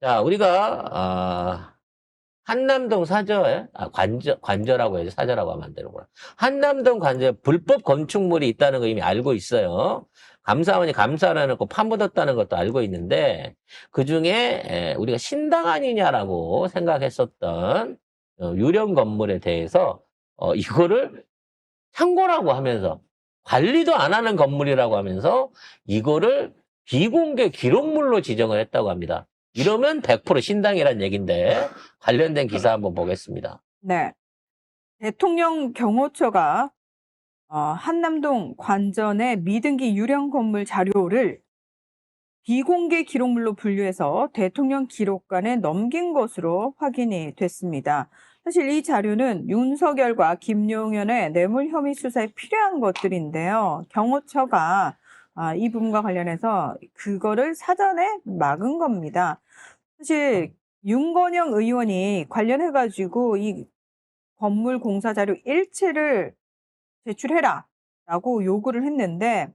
자, 우리가 한남동 사저에 관저라고 해야지 사저라고 하면 안 되는구나. 한남동 관저에 불법 건축물이 있다는 거 이미 알고 있어요. 감사원이 감사를 해놓고 파묻었다는 것도 알고 있는데 그중에 우리가 신당 아니냐라고 생각했었던 유령 건물에 대해서 이거를 창고라고 하면서 관리도 안 하는 건물이라고 하면서 이거를 비공개 기록물로 지정을 했다고 합니다. 이러면 100% 신당이란 얘기인데 관련된 기사 한번 보겠습니다. 네. 대통령 경호처가 한남동 관전의 미등기 유령 건물 자료를 비공개 기록물로 분류해서 대통령 기록관에 넘긴 것으로 확인이 됐습니다. 사실 이 자료는 윤석열과 김용현의 뇌물 혐의 수사에 필요한 것들인데요. 경호처가 이 부분과 관련해서 그거를 사전에 막은 겁니다. 사실 윤건영 의원이 관련해가지고 이 건물 공사 자료 일체를 제출해라 라고 요구를 했는데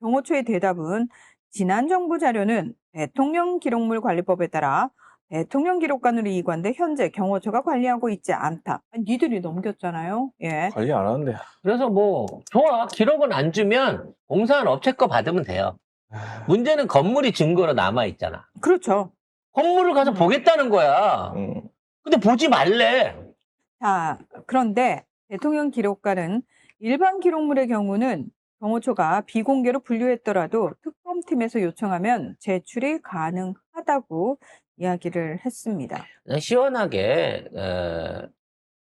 경호처의 대답은 지난 정부 자료는 대통령 기록물 관리법에 따라 대통령 기록관으로 이관돼 현재 경호처가 관리하고 있지 않다. 아니, 니들이 넘겼잖아요. 예. 관리 안 하는데. 그래서 뭐 좋아 기록은 안 주면 공사한 업체 거 받으면 돼요. 문제는 건물이 증거로 남아있잖아. 그렇죠. 건물을 가서 보겠다는 거야. 근데 보지 말래. 자, 그런데 대통령 기록관은 일반 기록물의 경우는 경호처가 비공개로 분류했더라도 특검팀에서 요청하면 제출이 가능하다고 이야기를 했습니다. 시원하게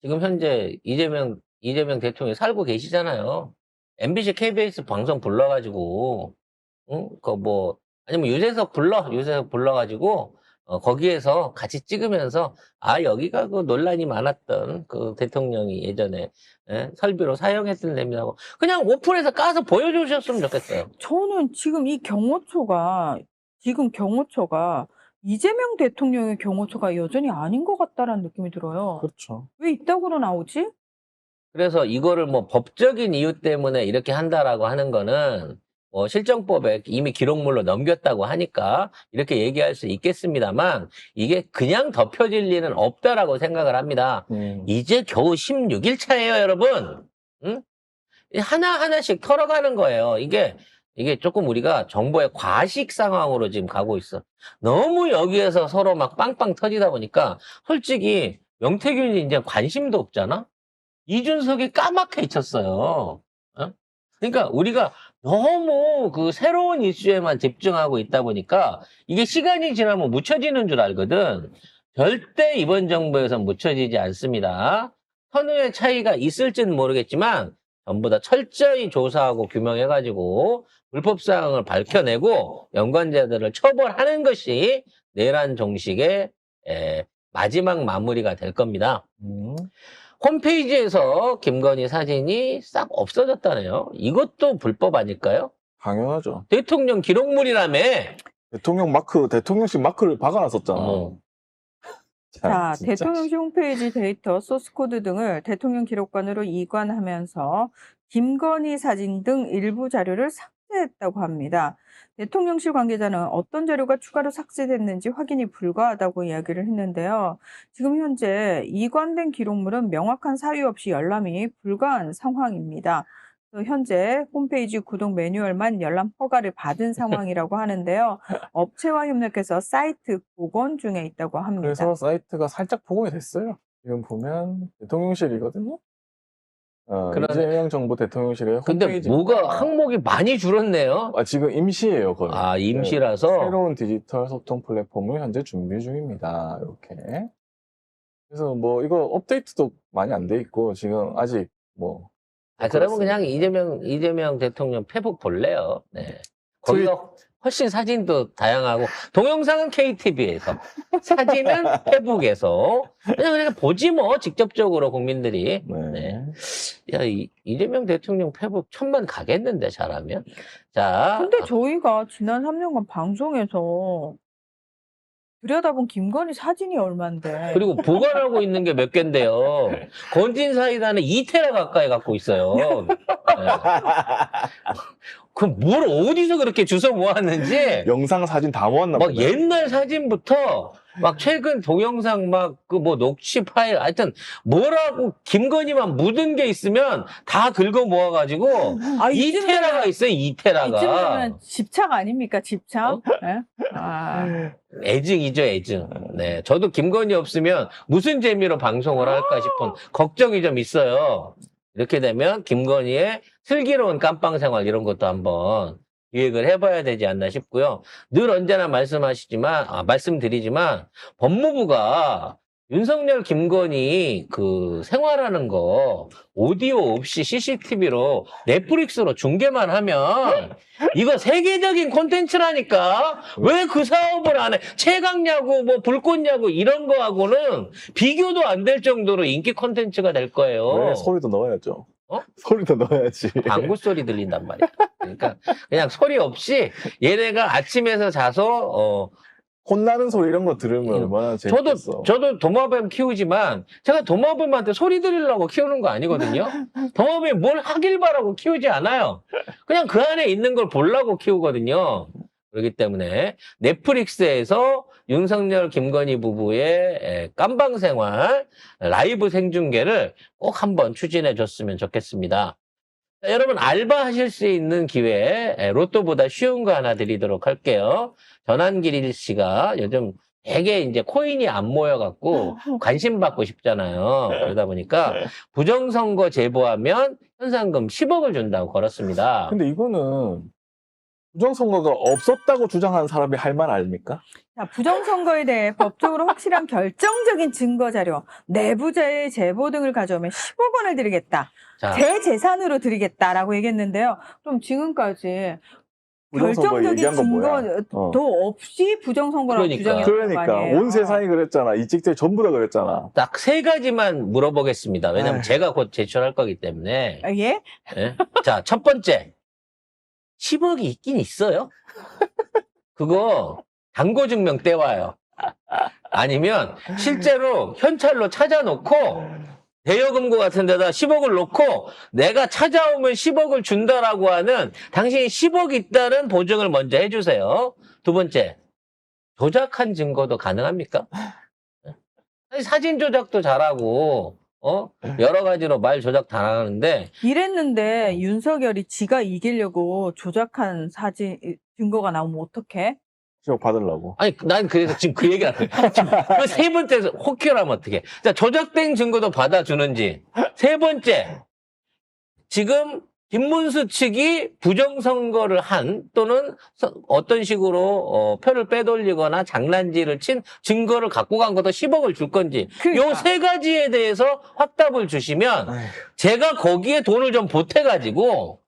지금 현재 이재명 대통령이 살고 계시잖아요. MBC, KBS 방송 불러가지고 아니면 유재석 불러가지고 거기에서 같이 찍으면서 여기가 그 논란이 많았던 그 대통령이 예전에 설비로 사용했던 데라고 그냥 오픈해서 까서 보여주셨으면 좋겠어요. 저는 지금 이 경호처가 이재명 대통령의 경호처가 여전히 아닌 것 같다라는 느낌이 들어요. 그렇죠. 왜 이따구로 나오지? 그래서 이거를 뭐 법적인 이유 때문에 이렇게 한다라고 하는 거는 실정법에 이미 기록물로 넘겼다고 하니까 이렇게 얘기할 수 있겠습니다만 이게 그냥 덮여질 리는 없다라고 생각을 합니다. 이제 겨우 16일 차예요, 여러분. 응? 하나하나씩 털어가는 거예요. 이게 조금 우리가 정보의 과식 상황으로 지금 가고 있어. 너무 여기에서 서로 막 빵빵 터지다 보니까 솔직히 명태균이 이제 관심도 없잖아? 이준석이 까맣게 잊혔어요. 그러니까 우리가 너무 그 새로운 이슈에만 집중하고 있다 보니까 이게 시간이 지나면 묻혀지는 줄 알거든. 절대 이번 정부에선 묻혀지지 않습니다. 선후의 차이가 있을지는 모르겠지만 전부 다 철저히 조사하고 규명해가지고 불법사항을 밝혀내고 연관자들을 처벌하는 것이 내란 종식의 마지막 마무리가 될 겁니다. 홈페이지에서 김건희 사진이 싹 없어졌다네요. 이것도 불법 아닐까요? 당연하죠. 대통령 기록물이라며. 대통령실 마크를 박아놨었잖아. 자, 대통령실 홈페이지 데이터, 소스코드 등을 대통령 기록관으로 이관하면서 김건희 사진 등 일부 자료를 삭제했다고 합니다. 대통령실 관계자는 어떤 자료가 추가로 삭제됐는지 확인이 불가하다고 이야기를 했는데요. 지금 현재 이관된 기록물은 명확한 사유 없이 열람이 불가한 상황입니다. 현재 홈페이지 구독 매뉴얼만 열람 허가를 받은 상황이라고 하는데요. 업체와 협력해서 사이트 복원 중에 있다고 합니다. 그래서 사이트가 살짝 복원이 됐어요. 지금 보면 대통령실이거든요. 이재명 정부 대통령실의 근데 홈페이지. 뭐가 항목이 많이 줄었네요. 지금 임시예요, 거의. 임시라서? 새로운 디지털 소통 플랫폼을 현재 준비 중입니다. 이렇게. 그래서 뭐 이거 업데이트도 많이 안 돼 있고 지금 아직 뭐. 그러면 그냥 이재명 대통령 페북 볼래요. 네. 거기가 훨씬 사진도 다양하고 동영상은 KTV에서 사진은 페북에서 그냥 보지 뭐 직접적으로 국민들이. 네. 야, 이재명 대통령 페북 1000만 가겠는데 잘하면. 자. 근데 저희가 지난 3년간 방송에서 들여다본 김건희 사진이 얼만데. 그리고 보관하고 있는 게 몇 개인데요. 건진사이다는 2테라 가까이 갖고 있어요. 네. 그럼 뭘 어디서 그렇게 주워 모았는지. 영상 사진 다 모았나 막 보네. 옛날 사진부터 막 최근 동영상 막 그 뭐 녹취 파일 하여튼 뭐라고 김건희만 묻은 게 있으면 다 긁어 모아가지고 아, 2테라가 있어요. 이쯤 2테라가. 되면 집착 아닙니까? 집착? 어? 예? 아, 애증이죠, 애증. 네. 저도 김건희 없으면 무슨 재미로 방송을 할까 싶은 걱정이 좀 있어요. 이렇게 되면 김건희의 슬기로운 깜빵 생활 이런 것도 한번 기획을 해봐야 되지 않나 싶고요. 늘 언제나 말씀드리지만 법무부가 윤석열, 김건희 그 생활하는 거 오디오 없이 CCTV로 넷플릭스로 중계만 하면 이거 세계적인 콘텐츠라니까 왜 그 사업을 안 해? 최강야구, 뭐 불꽃야구 이런 거하고는 비교도 안 될 정도로 인기 콘텐츠가 될 거예요. 왜 소리도 넣어야죠. 어? 소리도 넣어야지. 방구 소리 들린단 말이야. 그러니까 그냥 소리 없이 얘네가 아침에서 자서 혼나는 소리 이런 거 들으면 얼마나 재밌겠어. 저도 도마뱀 키우지만 제가 도마뱀한테 소리 들으려고 키우는 거 아니거든요. 도마뱀이 뭘 하길 바라고 키우지 않아요. 그냥 그 안에 있는 걸 보려고 키우거든요. 그렇기 때문에 넷플릭스에서 윤석열, 김건희 부부의 깜방 생활 라이브 생중계를 꼭 한번 추진해 줬으면 좋겠습니다. 자, 여러분 알바하실 수 있는 기회 로또보다 쉬운 거 하나 드리도록 할게요. 전환길 씨가 요즘 되게 이제 코인이 안 모여갖고 관심 받고 싶잖아요. 그러다 보니까 부정선거 제보하면 현상금 10억을 준다고 걸었습니다. 근데 이거는 부정선거가 없었다고 주장하는 사람이 할 말 아닙니까? 자, 부정선거에 대해 법적으로 확실한 결정적인 증거 자료, 내부자의 제보 등을 가져오면 10억 원을 드리겠다. 자, 제 재산으로 드리겠다라고 얘기했는데요. 그럼 지금까지 부정선거 결정적인 얘기한 건 뭐야? 증거도 없이 부정선거라고 그러니까. 주장했던 거 그러니까 아니에요? 온 세상이 그랬잖아. 이 직대 전부 다 그랬잖아. 딱 세 가지만 물어보겠습니다. 왜냐면 에이. 제가 곧 제출할 거기 때문에. 아, 예? 예? 자, 첫 번째. 10억이 있긴 있어요. 그거 단고증명 떼와요. 아니면 실제로 현찰로 찾아놓고 대여금고 같은 데다 10억을 놓고 내가 찾아오면 10억을 준다라고 하는 당신이 10억 있다는 보증을 먼저 해주세요. 두 번째, 조작한 증거도 가능합니까? 아니, 사진 조작도 잘하고 여러 가지로 말 조작 당하는데 이랬는데 윤석열이 지가 이기려고 조작한 사진 증거가 나오면 어떡해? 10억 받으려고. 아니 난 그래서 지금 그 얘기를 하는 거야. 그 세 번째 혹혈하면 어떡해. 자, 조작된 증거도 받아주는지. 세 번째, 지금 김문수 측이 부정선거를 한 또는 어떤 식으로 표를 빼돌리거나 장난질을 친 증거를 갖고 간 것도 10억을 줄 건지 그러니까. 요 세 가지에 대해서 확답을 주시면 아휴. 제가 거기에 돈을 좀 보태가지고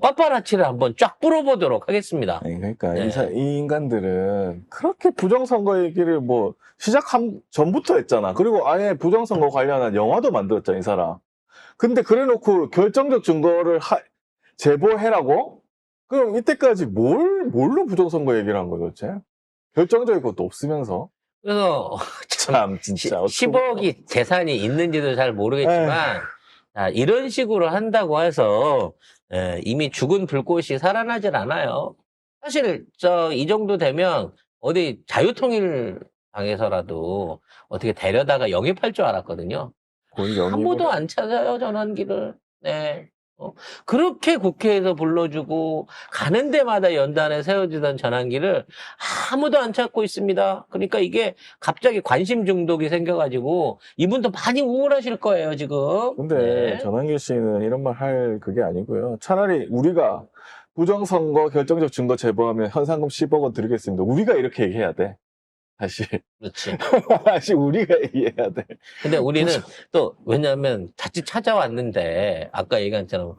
빠빠라치를 한번 쫙 뿌려보도록 하겠습니다. 아니, 그러니까 네. 이 인간들은 그렇게 부정선거 얘기를 뭐 시작한 전부터 했잖아. 그리고 아예 부정선거 관련한 영화도 만들었잖아, 이 사람. 근데 그래놓고 결정적 증거를 제보해라고? 그럼 이때까지 뭘로 부정선거 얘기를 한 거야, 도대체? 결정적인 것도 없으면서. 그래서 참, 진짜. 10억이 재산이 있는지도 잘 모르겠지만 자, 이런 식으로 한다고 해서 이미 죽은 불꽃이 살아나질 않아요. 사실 이 정도 되면 어디 자유통일 당에서라도 어떻게 데려다가 영입할 줄 알았거든요. 아무도 안 찾아요, 전환기를. 네. 그렇게 국회에서 불러주고 가는 데마다 연단에 세워지던 전환기를 아무도 안 찾고 있습니다. 그러니까 이게 갑자기 관심 중독이 생겨가지고 이분도 많이 우울하실 거예요, 지금. 근데 네. 전환길 씨는 이런 말 할 그게 아니고요. 차라리 우리가 부정선거 결정적 증거 제보하면 현상금 10억 원 드리겠습니다. 우리가 이렇게 얘기해야 돼. 다시. 그렇지. 다시 우리가 얘기해야 돼. 근데 우리는 또 왜냐하면 자칫 찾아왔는데 아까 얘기한 것처럼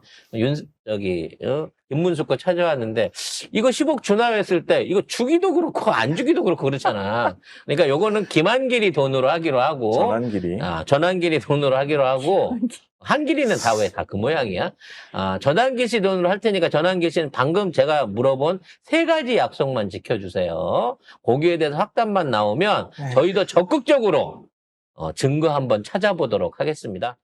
김문수 거 찾아왔는데 이거 10억 주나요 했을 때 이거 주기도 그렇고 안 주기도 그렇고 그렇잖아. 그러니까 요거는 김한길이 돈으로 하기로 하고 전환길이. 전환길이 돈으로 하기로 하고 한길이는 다 왜 다 그 모양이야? 전환길 씨 돈으로 할 테니까 전환길 씨는 방금 제가 물어본 세 가지 약속만 지켜주세요. 거기에 대해서 확답만 나오면 저희도 적극적으로 증거 한번 찾아보도록 하겠습니다.